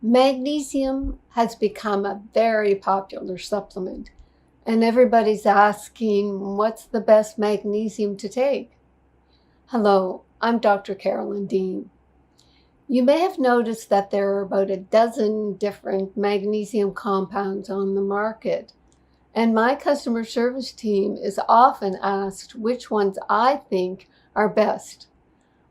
Magnesium has become a very popular supplement, and everybody's asking what's the best magnesium to take. Hello, I'm Dr. Carolyn Dean. You may have noticed that there are about a dozen different magnesium compounds on the market, and my customer service team is often asked which ones I think are best.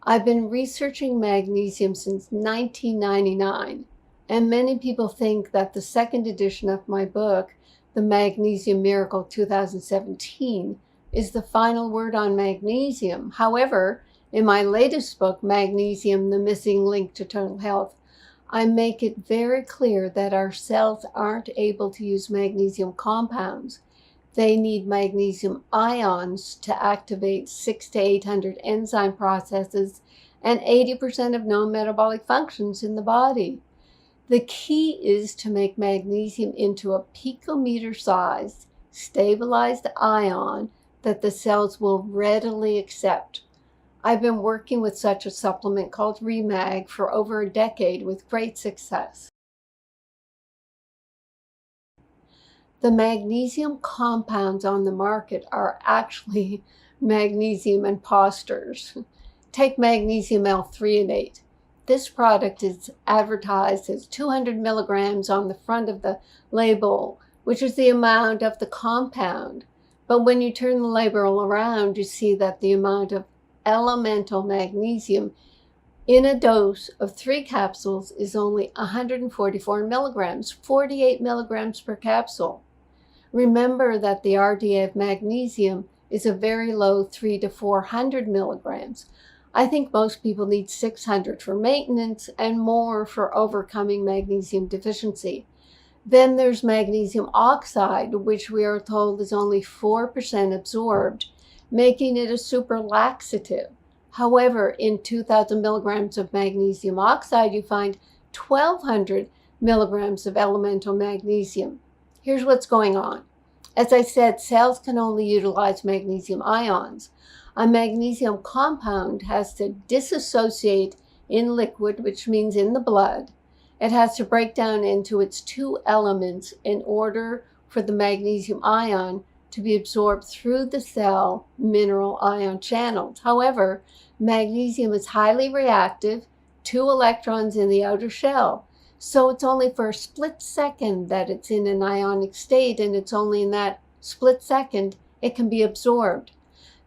I've been researching magnesium since 1999. And many people think that the second edition of my book, The Magnesium Miracle 2017, is the final word on magnesium. However, in my latest book, Magnesium, the Missing Link to Total Health, I make it very clear that our cells aren't able to use magnesium compounds. They need magnesium ions to activate 600 to 800 enzyme processes and 80% of known metabolic functions in the body. The key is to make magnesium into a picometer-sized, stabilized ion that the cells will readily accept. I've been working with such a supplement called ReMag for over a decade with great success. The magnesium compounds on the market are actually magnesium imposters. Take magnesium l-treonian. This product is advertised as 200 milligrams on the front of the label, which is the amount of the compound. But when you turn the label around, you see that the amount of elemental magnesium in a dose of 3 capsules is only 144 milligrams, 48 milligrams per capsule. Remember that the RDA of magnesium is a very low 300 to 400 milligrams. I think most people need 600 for maintenance and more for overcoming magnesium deficiency. Then there's magnesium oxide, which we are told is only 4% absorbed, making it a super laxative. However, in 2,000 milligrams of magnesium oxide, you find 1,200 milligrams of elemental magnesium. Here's what's going on. As I said, cells can only utilize magnesium ions. A magnesium compound has to dissociate in liquid, which means in the blood. It has to break down into its 2 elements in order for the magnesium ion to be absorbed through the cell mineral ion channels. However, magnesium is highly reactive, 2 electrons in the outer shell. So it's only for a split second that it's in an ionic state, and it's only in that split second it can be absorbed.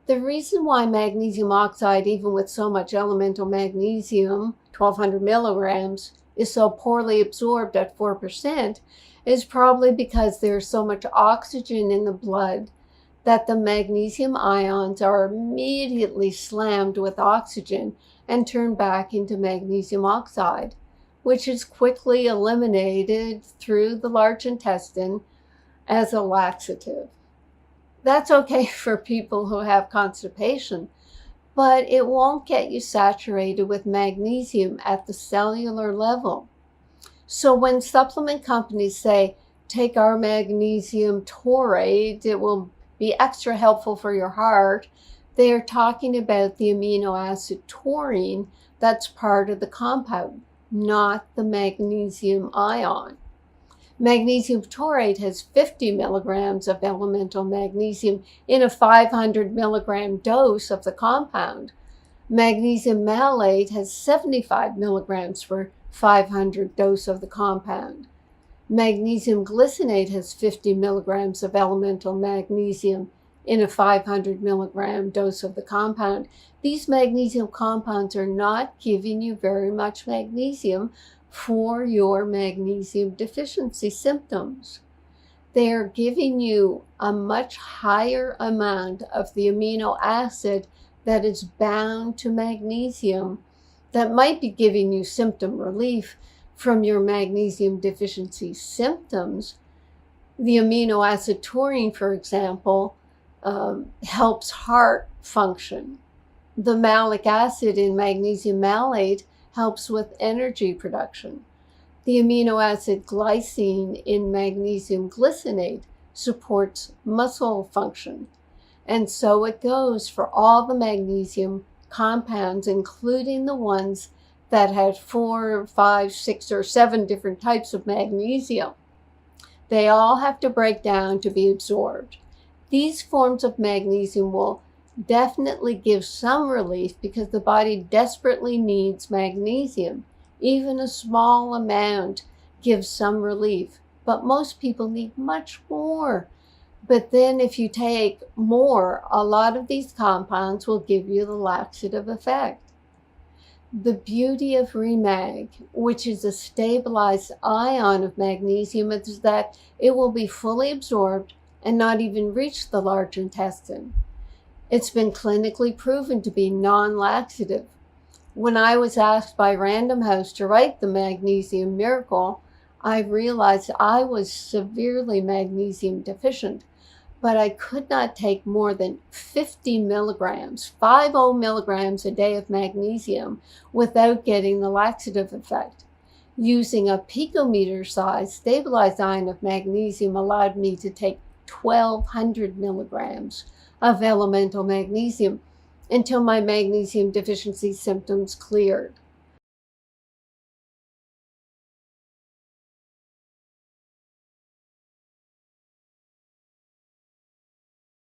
The reason why magnesium oxide, even with so much elemental magnesium, 1,200 milligrams, is so poorly absorbed at 4% is probably because there's so much oxygen in the blood that the magnesium ions are immediately slammed with oxygen and turned back into magnesium oxide, which is quickly eliminated through the large intestine as a laxative. That's okay for people who have constipation, but it won't get you saturated with magnesium at the cellular level. So when supplement companies say, take our magnesium taurate, it will be extra helpful for your heart, they are talking about the amino acid taurine that's part of the compound, not the magnesium ion. Magnesium taurate has 50 milligrams of elemental magnesium in a 500 milligram dose of the compound. Magnesium malate has 75 milligrams per 500 dose of the compound. Magnesium glycinate has 50 milligrams of elemental magnesium in a 500 milligram dose of the compound. These magnesium compounds are not giving you very much magnesium for your magnesium deficiency symptoms. They are giving you a much higher amount of the amino acid that is bound to magnesium that might be giving you symptom relief from your magnesium deficiency symptoms. The amino acid taurine, for example, helps heart function. The malic acid in magnesium malate helps with energy production. The amino acid glycine in magnesium glycinate supports muscle function. And so it goes for all the magnesium compounds, including the ones that had 4, 5, 6, or 7 different types of magnesium. They all have to break down to be absorbed. These forms of magnesium will definitely give some relief because the body desperately needs magnesium. Even a small amount gives some relief, but most people need much more. But then if you take more, a lot of these compounds will give you the laxative effect. The beauty of ReMag, which is a stabilized ion of magnesium, is that it will be fully absorbed and not even reach the large intestine. It's been clinically proven to be non-laxative. When I was asked by Random House to write the Magnesium Miracle, I realized I was severely magnesium deficient, but I could not take more than 50 milligrams, 50 milligrams a day of magnesium without getting the laxative effect. Using a picometer-sized stabilized ion of magnesium allowed me to take 1,200 milligrams of elemental magnesium until my magnesium deficiency symptoms cleared.